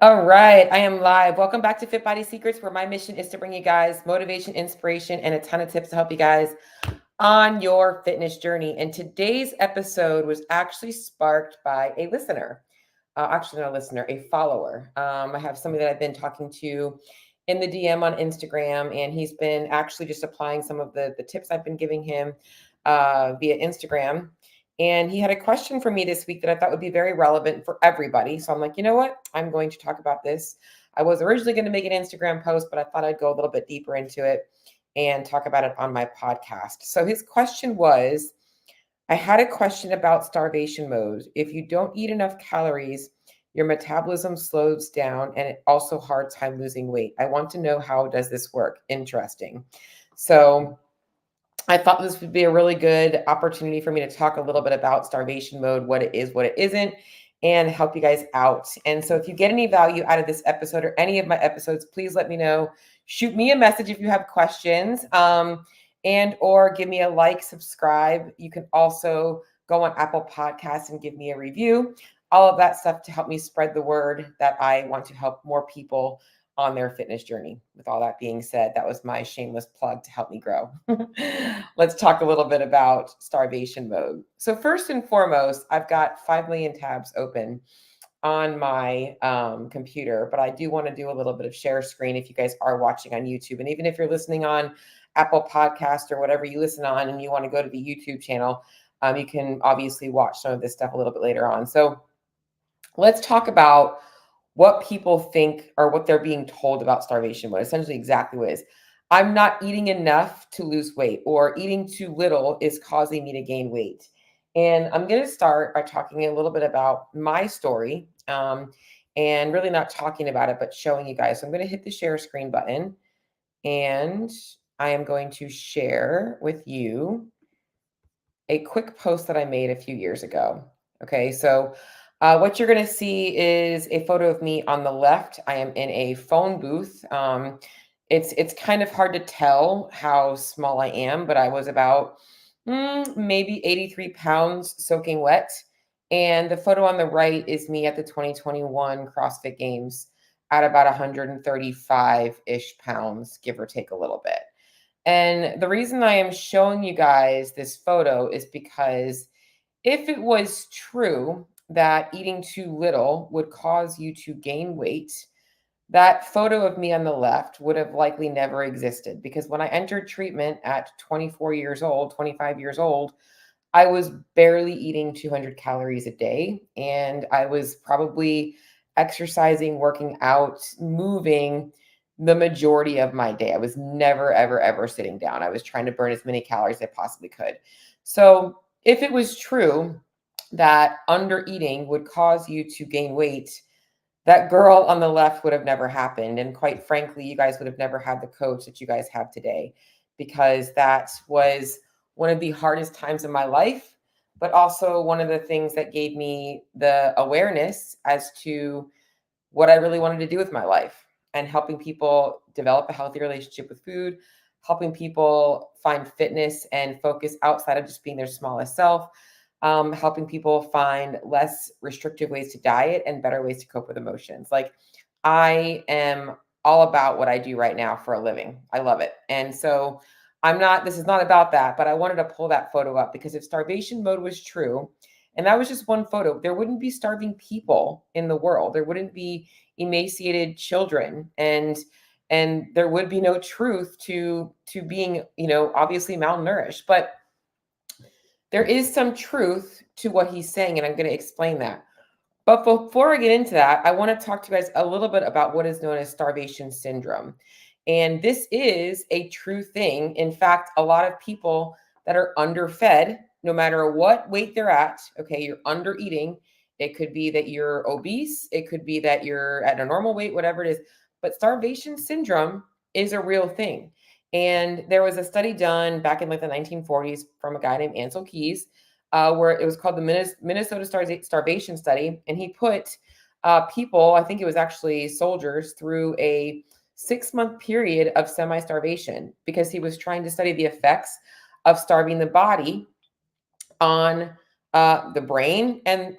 All right, I am live. Welcome back to Fit Body Secrets, where my mission is to bring you guys motivation, inspiration, and a ton of tips to help you guys on your fitness journey. And today's episode was actually sparked by a listener. Actually, not a listener, a follower. I have somebody that I've been talking to in the DM on Instagram, and he's been actually just applying some of the tips I've been giving him via Instagram. And he had a question for me this week that I thought would be very relevant for everybody. So I'm like, you know what? I'm going to talk about this. I was originally going to make an Instagram post, but I thought I'd go a little bit deeper into it and talk about it on my podcast. So his question was, I had a question about starvation mode. If you don't eat enough calories, your metabolism slows down and it also hard time losing weight. I want to know, how does this work? Interesting. So I thought this would be a really good opportunity for me to talk a little bit about starvation mode, what it is, what it isn't, and help you guys out. And so if you get any value out of this episode or any of my episodes, please let me know. Shoot me a message if you have questions, and or give me a like, subscribe. You can also go on Apple Podcasts and give me a review. All of that stuff to help me spread the word that I want to help more people on their fitness journey. With all that being said, that was my shameless plug to help me grow. Let's talk a little bit about starvation mode. So first and foremost, I've got 5 million tabs open on my computer, but I do want to do a little bit of share screen if you guys are watching on YouTube. And even if you're listening on Apple Podcast or whatever you listen on and you want to go to the YouTube channel, you can obviously watch some of this stuff a little bit later on. So let's talk about what people think or what they're being told about starvation mode. Essentially exactly what it is. I'm not eating enough to lose weight, or eating too little is causing me to gain weight. And I'm going to start by talking a little bit about my story, and really not talking about it, but showing you guys. So I'm going to hit the share screen button and I am going to share with you a quick post that I made a few years ago. Okay, so what you're going to see is a photo of me on the left. I am in a phone booth. It's kind of hard to tell how small I am, but I was about maybe 83 pounds soaking wet. And the photo on the right is me at the 2021 CrossFit Games at about 135-ish pounds, give or take a little bit. And the reason I am showing you guys this photo is because if it was true that eating too little would cause you to gain weight, that photo of me on the left would have likely never existed, because when I entered treatment at 24 years old, 25 years old, I was barely eating 200 calories a day. And I was probably exercising, working out, moving the majority of my day. I was never, ever, ever sitting down. I was trying to burn as many calories as I possibly could. So if it was true that under eating would cause you to gain weight, that girl on the left would have never happened. And quite frankly, you guys would have never had the coach that you guys have today, because that was one of the hardest times in my life, but also one of the things that gave me the awareness as to what I really wanted to do with my life, and helping people develop a healthy relationship with food, helping people find fitness and focus outside of just being their smallest self, helping people find less restrictive ways to diet and better ways to cope with emotions. Like, I am all about what I do right now for a living. I love it. And so this is not about that, but I wanted to pull that photo up because if starvation mode was true, and that was just one photo, there wouldn't be starving people in the world. There wouldn't be emaciated children, and there would be no truth to being, obviously malnourished. But there is some truth to what he's saying, and I'm going to explain that. But before I get into that, I want to talk to you guys a little bit about what is known as starvation syndrome. And this is a true thing. In fact, a lot of people that are underfed, no matter what weight they're at, okay, you're under eating. It could be that you're obese. It could be that you're at a normal weight, whatever it is. But starvation syndrome is a real thing. And there was a study done back in like the 1940s from a guy named Ansel Keys, where it was called the Minnesota Starvation Study. And he put people, I think it was actually soldiers, through a 6-month period of semi-starvation, because he was trying to study the effects of starving the body on the brain. And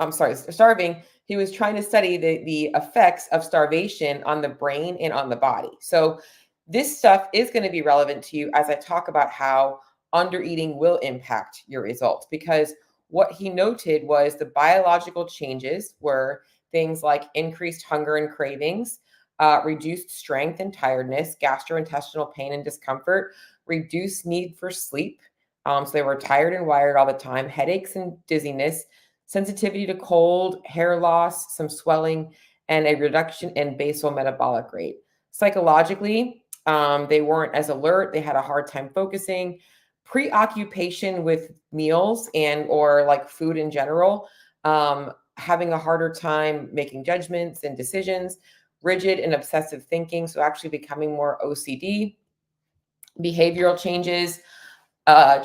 starving he was trying to study the effects of starvation on the brain and on the body. So this stuff is going to be relevant to you as I talk about how under eating will impact your results, because what he noted was the biological changes were things like increased hunger and cravings, reduced strength and tiredness, gastrointestinal pain and discomfort, reduced need for sleep. So they were tired and wired all the time, headaches and dizziness, sensitivity to cold, hair loss, some swelling, and a reduction in basal metabolic rate. Psychologically, they weren't as alert. They had a hard time focusing, preoccupation with meals and or like food in general, having a harder time making judgments and decisions, rigid and obsessive thinking, so actually becoming more OCD, behavioral changes,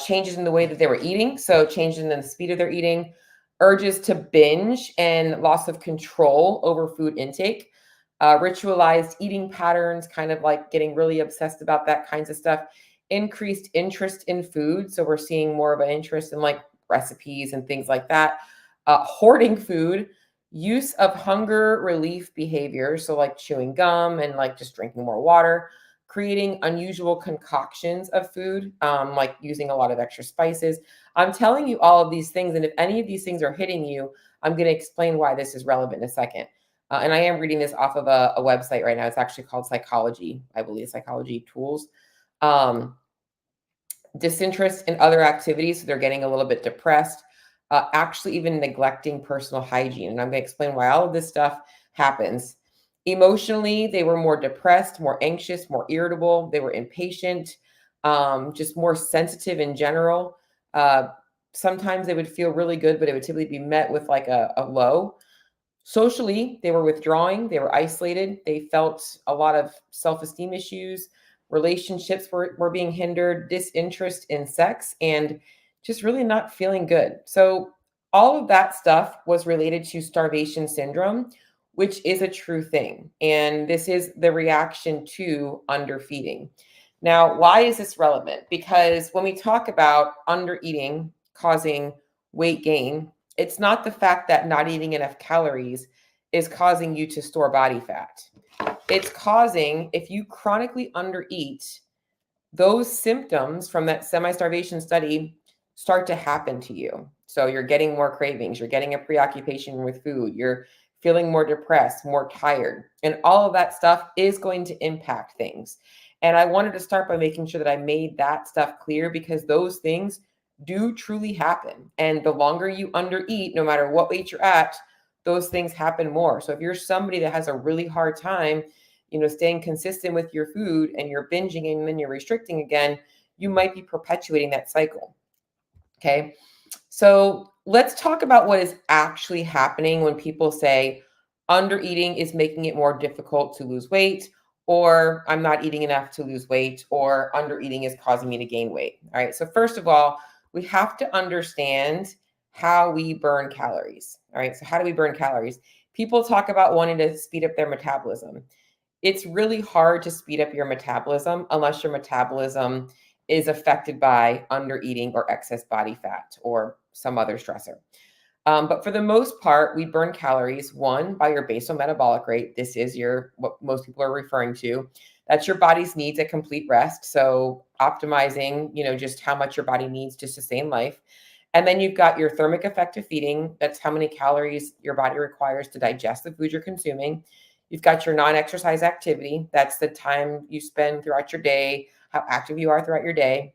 changes in the way that they were eating, so changes in the speed of their eating, urges to binge and loss of control over food intake, ritualized eating patterns, kind of like getting really obsessed about that kinds of stuff, increased interest in food. So we're seeing more of an interest in like recipes and things like that, hoarding food, use of hunger relief behaviors. So like chewing gum and like just drinking more water, creating unusual concoctions of food, like using a lot of extra spices. I'm telling you all of these things. And if any of these things are hitting you, I'm going to explain why this is relevant in a second. And I am reading this off of a website right now. It's actually called Psychology, I believe, Psychology Tools. Disinterest in other activities. So they're getting a little bit depressed, actually even neglecting personal hygiene. And I'm going to explain why all of this stuff happens. Emotionally, they were more depressed, more anxious, more irritable. They were impatient, just more sensitive in general. Sometimes they would feel really good, but it would typically be met with like a low. Socially, they were withdrawing, they were isolated, they felt a lot of self-esteem issues, relationships were being hindered, disinterest in sex, and just really not feeling good. So all of that stuff was related to starvation syndrome, which is a true thing. And this is the reaction to underfeeding. Now, why is this relevant? Because when we talk about undereating causing weight gain, it's not the fact that not eating enough calories is causing you to store body fat. It's causing, if you chronically undereat, those symptoms from that semi-starvation study start to happen to you. So you're getting more cravings, you're getting a preoccupation with food, you're feeling more depressed, more tired, and all of that stuff is going to impact things. And I wanted to start by making sure that I made that stuff clear, because those things do truly happen. And the longer you undereat, no matter what weight you're at, those things happen more. So if you're somebody that has a really hard time, staying consistent with your food and you're binging and then you're restricting again, you might be perpetuating that cycle. Okay. So let's talk about what is actually happening when people say undereating is making it more difficult to lose weight, or I'm not eating enough to lose weight, or undereating is causing me to gain weight. All right. So first of all, we have to understand how we burn calories. All right. So how do we burn calories? People talk about wanting to speed up their metabolism. It's really hard to speed up your metabolism unless your metabolism is affected by undereating or excess body fat or some other stressor. But for the most part, we burn calories, one, by your basal metabolic rate. This is what most people are referring to. That's your body's needs at complete rest. So optimizing, just how much your body needs to sustain life. And then you've got your thermic effect of feeding. That's how many calories your body requires to digest the food you're consuming. You've got your non-exercise activity. That's the time you spend throughout your day, how active you are throughout your day.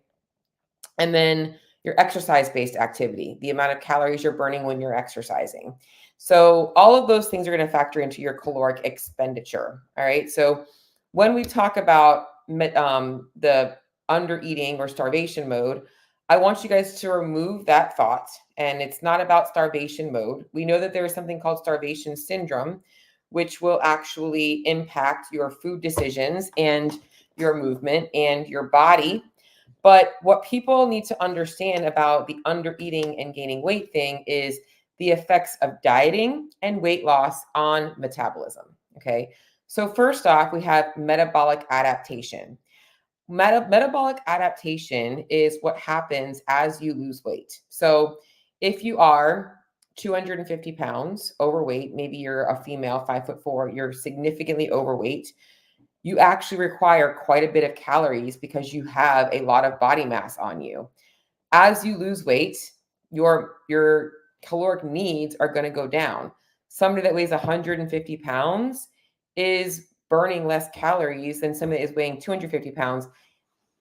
And then your exercise-based activity, the amount of calories you're burning when you're exercising. So all of those things are going to factor into your caloric expenditure. All right. So when we talk about the undereating or starvation mode, I want you guys to remove that thought. And it's not about starvation mode. We know that there is something called starvation syndrome, which will actually impact your food decisions and your movement and your body. But what people need to understand about the undereating and gaining weight thing is the effects of dieting and weight loss on metabolism. Okay. So first off, we have metabolic adaptation. Metabolic adaptation is what happens as you lose weight. So if you are 250 pounds overweight, maybe you're a female, 5'4", you're significantly overweight, you actually require quite a bit of calories because you have a lot of body mass on you. As you lose weight, your caloric needs are going to go down. Somebody that weighs 150 pounds is burning less calories than somebody that is weighing 250 pounds.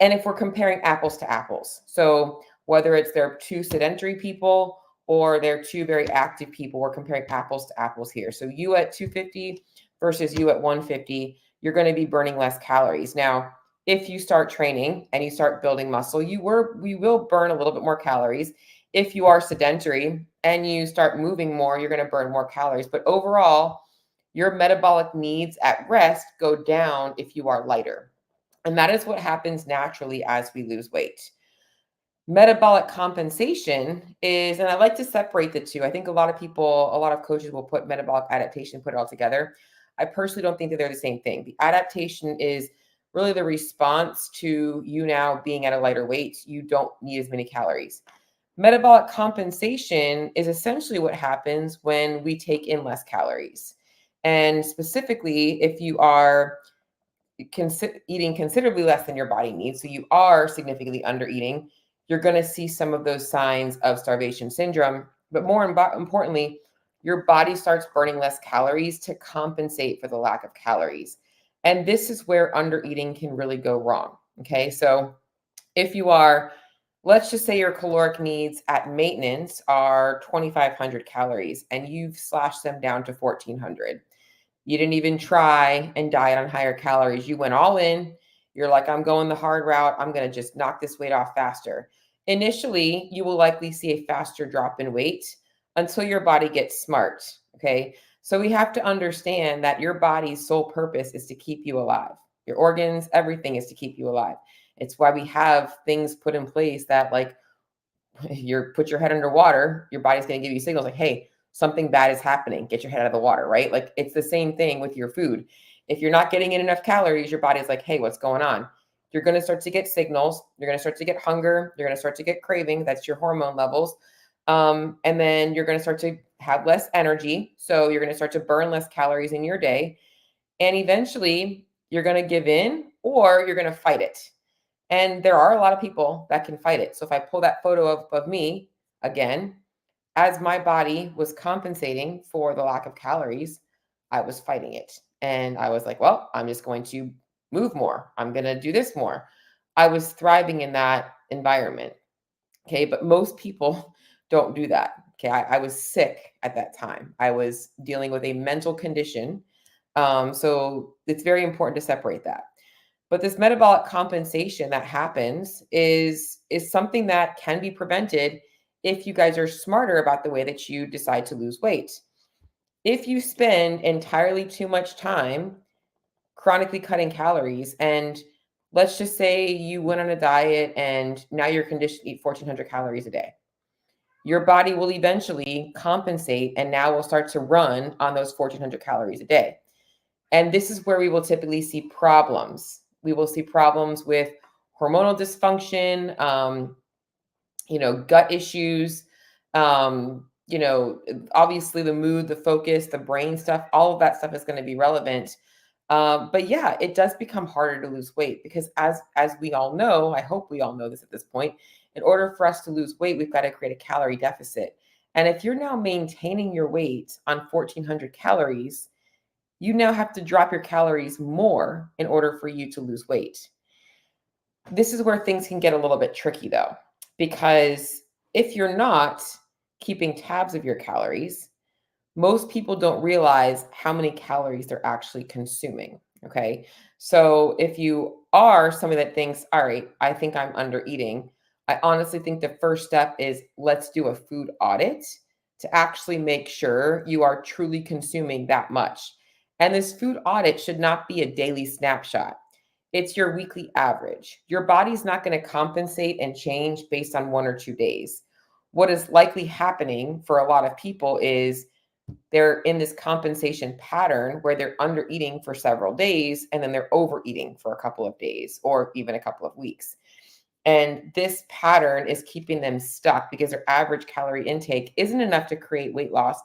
And if we're comparing apples to apples, so whether it's they're two sedentary people or they're two very active people, we're comparing apples to apples here. So you at 250 versus you at 150, you're going to be burning less calories. Now, if you start training and you start building muscle, we will burn a little bit more calories. If you are sedentary and you start moving more, you're going to burn more calories. But overall, your metabolic needs at rest go down if you are lighter. And that is what happens naturally as we lose weight. Metabolic compensation is, and I like to separate the two. I think a lot of people, a lot of coaches will put metabolic adaptation, put it all together. I personally don't think that they're the same thing. The adaptation is really the response to you now being at a lighter weight. You don't need as many calories. Metabolic compensation is essentially what happens when we take in less calories. And specifically, if you are eating considerably less than your body needs, so you are significantly under eating, you're going to see some of those signs of starvation syndrome. But more importantly, your body starts burning less calories to compensate for the lack of calories. And this is where under eating can really go wrong. Okay. So if you are, let's just say your caloric needs at maintenance are 2,500 calories and you've slashed them down to 1,400. You didn't even try and diet on higher calories. You went all in. You're like, I'm going the hard route. I'm going to just knock this weight off faster. Initially, you will likely see a faster drop in weight until your body gets smart. Okay. So we have to understand that your body's sole purpose is to keep you alive. Your organs, everything is to keep you alive. It's why we have things put in place that, like, put your head underwater, your body's going to give you signals like, hey, something bad is happening. Get your head out of the water, right? Like, it's the same thing with your food. If you're not getting in enough calories, your body's like, hey, what's going on? You're going to start to get signals. You're going to start to get hunger. You're going to start to get craving. That's your hormone levels. And then you're going to start to have less energy. So you're going to start to burn less calories in your day. And eventually you're going to give in or you're going to fight it. And there are a lot of people that can fight it. So if I pull that photo of me again, as my body was compensating for the lack of calories, I was fighting it. And I was like, well, I'm just going to move more. I'm going to do this more. I was thriving in that environment. Okay. But most people don't do that. Okay. I was sick at that time. I was dealing with a mental condition. So it's very important to separate that. But this metabolic compensation that happens is something that can be prevented if you guys are smarter about the way that you decide to lose weight. If you spend entirely too much time chronically cutting calories, and let's just say you went on a diet and now you're conditioned to eat 1,400 calories a day, your body will eventually compensate and now will start to run on those 1,400 calories a day. And this is where we will typically see problems. We will see problems with hormonal dysfunction, gut issues, obviously the mood, the focus, the brain stuff, all of that stuff is going to be relevant. But yeah, it does become harder to lose weight because as we all know, I hope we all know this at this point, in order for us to lose weight, we've got to create a calorie deficit. And if you're now maintaining your weight on 1,400 calories, you now have to drop your calories more in order for you to lose weight. This is where things can get a little bit tricky though, because if you're not keeping tabs of your calories, most people don't realize how many calories they're actually consuming. Okay. So if you are somebody that thinks, all right, I think I'm under eating, I honestly think the first step is let's do a food audit to actually make sure you are truly consuming that much. And this food audit should not be a daily snapshot. It's your weekly average. Your body's not going to compensate and change based on 1 or 2 days. What is likely happening for a lot of people is they're in this compensation pattern where they're under eating for several days and then they're overeating for a couple of days or even a couple of weeks. And this pattern is keeping them stuck because their average calorie intake isn't enough to create weight loss.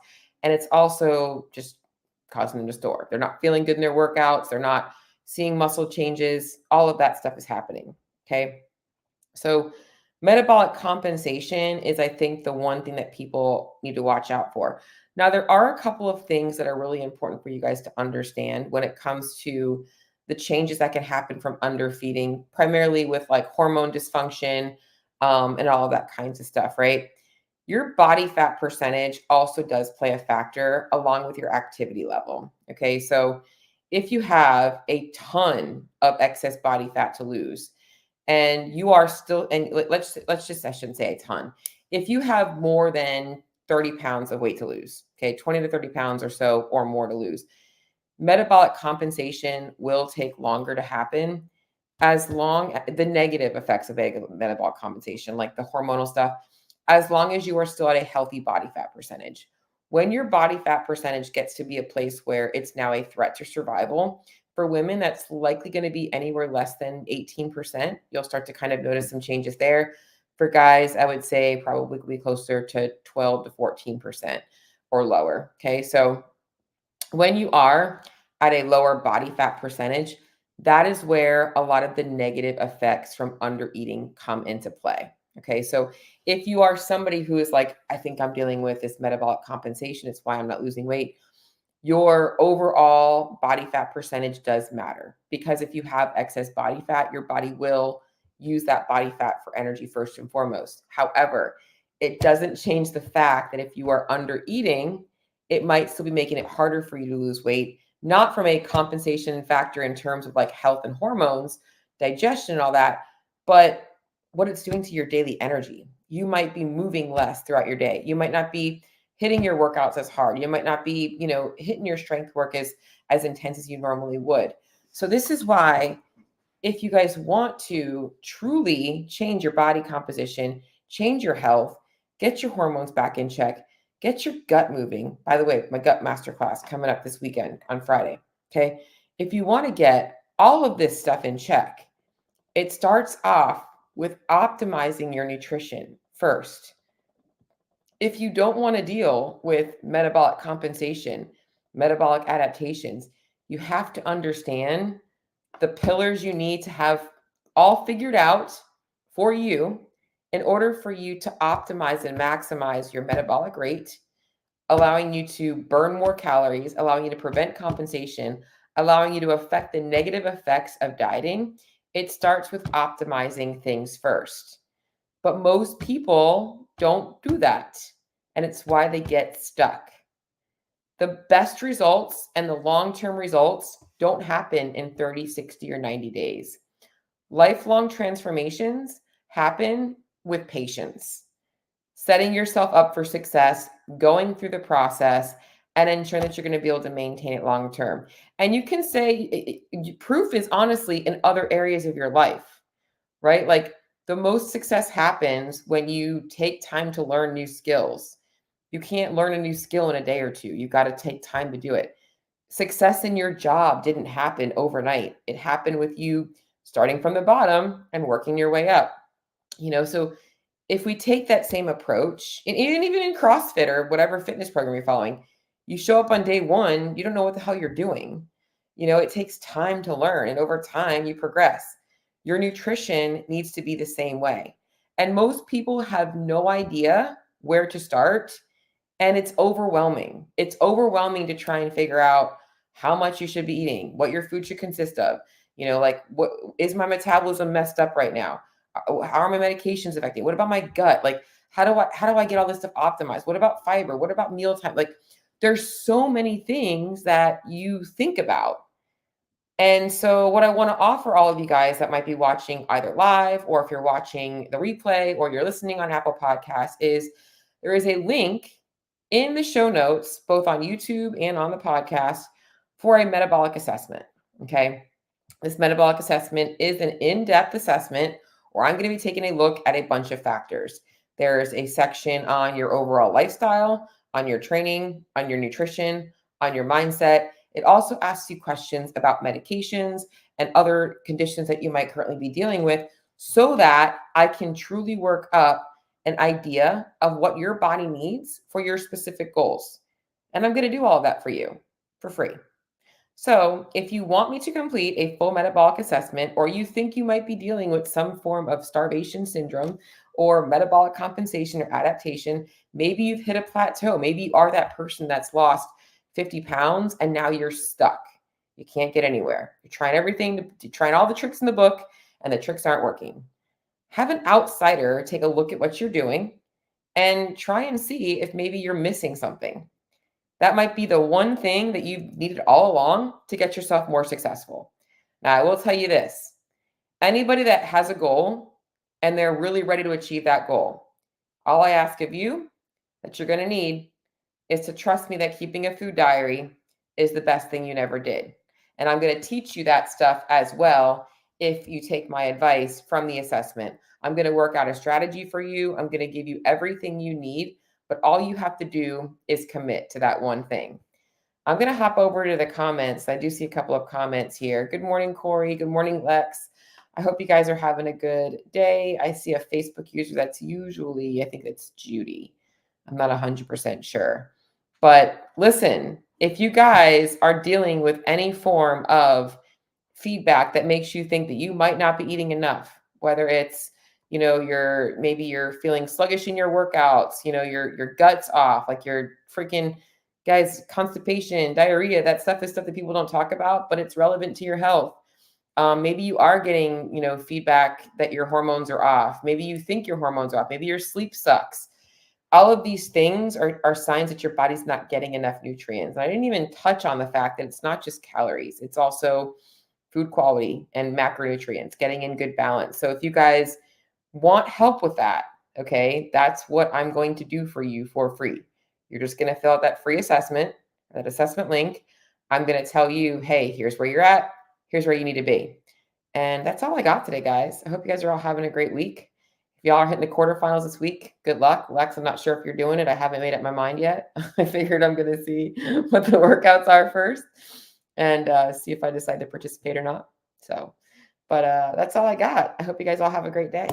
And it's also just causing them to store. They're not feeling good in their workouts. They're not seeing muscle changes. All of that stuff is happening. Okay. So metabolic compensation is, I think, the one thing that people need to watch out for. Now, there are a couple of things that are really important for you guys to understand when it comes to the changes that can happen from underfeeding, primarily with like hormone dysfunction, and all of that kinds of stuff, right? Your body fat percentage also does play a factor along with your activity level. Okay. So if you have a ton of excess body fat to lose, and you are still, and let's just, I shouldn't say a ton. If you have more than 30 pounds of weight to lose, okay, 20 to 30 pounds or so or more to lose, metabolic compensation will take longer to happen, as long the negative effects of metabolic compensation, like the hormonal stuff, as long as you are still at a healthy body fat percentage. When your body fat percentage gets to be a place where it's now a threat to survival, for women, that's likely going to be anywhere less than 18%. You'll start to kind of notice some changes there. For guys, I would say probably closer to 12 to 14% or lower. Okay. So when you are at a lower body fat percentage, that is where a lot of the negative effects from under eating come into play. Okay. So if you are somebody who is like, I think I'm dealing with this metabolic compensation, it's why I'm not losing weight, your overall body fat percentage does matter, because if you have excess body fat, your body will use that body fat for energy first and foremost. However, it doesn't change the fact that if you are under eating, it might still be making it harder for you to lose weight, not from a compensation factor in terms of like health and hormones, digestion and all that, but what it's doing to your daily energy. You might be moving less throughout your day. You might not be hitting your workouts as hard. You might not be, hitting your strength work as intense as you normally would. So this is why, if you guys want to truly change your body composition, change your health, get your hormones back in check, get your gut moving. By the way, my gut masterclass coming up this weekend on Friday. Okay. If you want to get all of this stuff in check, it starts off with optimizing your nutrition first. If you don't want to deal with metabolic compensation, metabolic adaptations, you have to understand the pillars you need to have all figured out for you in order for you to optimize and maximize your metabolic rate, allowing you to burn more calories, allowing you to prevent compensation, allowing you to affect the negative effects of dieting. It starts with optimizing things first. But most people don't do that. And it's why they get stuck. The best results and the long-term results don't happen in 30, 60, or 90 days. Lifelong transformations happen with patience, setting yourself up for success, going through the process, and ensuring that you're going to be able to maintain it long term. And you can say proof is honestly in other areas of your life, right? Like the most success happens when you take time to learn new skills. You can't learn a new skill in a day or two. You got to take time to do it. Success in your job didn't happen overnight. It happened with you starting from the bottom and working your way up. So if we take that same approach, and even in CrossFit or whatever fitness program you're following, you show up on day one, you don't know what the hell you're doing. It takes time to learn, and over time you progress. Your nutrition needs to be the same way. And most people have no idea where to start. And it's overwhelming. It's overwhelming to try and figure out how much you should be eating, what your food should consist of. Like, what is my metabolism messed up right now? How are my medications affecting? What about my gut? Like, how do I get all this stuff optimized? What about fiber? What about mealtime? Like, there's so many things that you think about. And so what I want to offer all of you guys that might be watching either live, or if you're watching the replay, or you're listening on Apple Podcasts, is there is a link in the show notes, both on YouTube and on the podcast, for a metabolic assessment. Okay. This metabolic assessment is an in-depth assessment where I'm going to be taking a look at a bunch of factors. There's a section on your overall lifestyle, on your training, on your nutrition, on your mindset. It also asks you questions about medications and other conditions that you might currently be dealing with, so that I can truly work up an idea of what your body needs for your specific goals. And I'm going to do all of that for you for free. So, if you want me to complete a full metabolic assessment, or you think you might be dealing with some form of starvation syndrome or metabolic compensation or adaptation, maybe you've hit a plateau. Maybe you are that person that's lost 50 pounds and now you're stuck. You can't get anywhere. You're trying everything, you're trying all the tricks in the book, and the tricks aren't working. Have an outsider take a look at what you're doing and try and see if maybe you're missing something. That might be the one thing that you've needed all along to get yourself more successful. Now, I will tell you this, anybody that has a goal and they're really ready to achieve that goal, all I ask of you that you're going to need is to trust me that keeping a food diary is the best thing you never did. And I'm going to teach you that stuff as well if you take my advice from the assessment. I'm going to work out a strategy for you. I'm going to give you everything you need, but all you have to do is commit to that one thing. I'm going to hop over to the comments. I do see a couple of comments here. Good morning, Corey. Good morning, Lex. I hope you guys are having a good day. I see a Facebook user that's usually, I think it's Judy. I'm not 100% sure. But listen, if you guys are dealing with any form of feedback that makes you think that you might not be eating enough, whether it's, maybe you're feeling sluggish in your workouts, your gut's off, like you're freaking, guys, constipation, diarrhea, that stuff is stuff that people don't talk about, but it's relevant to your health. Maybe you are getting, feedback that your hormones are off. Maybe you think your hormones are off. Maybe your sleep sucks. All of these things are signs that your body's not getting enough nutrients. And I didn't even touch on the fact that it's not just calories. It's also food quality and macronutrients, getting in good balance. So if you guys want help with that, okay, that's what I'm going to do for you for free. You're just going to fill out that free assessment, that assessment link. I'm going to tell you, hey, here's where you're at. Here's where you need to be. And that's all I got today, guys. I hope you guys are all having a great week. If y'all are hitting the quarterfinals this week, good luck. Lex, I'm not sure if you're doing it. I haven't made up my mind yet. I figured I'm going to see what the workouts are first and see if I decide to participate or not. So, but that's all I got. I hope you guys all have a great day.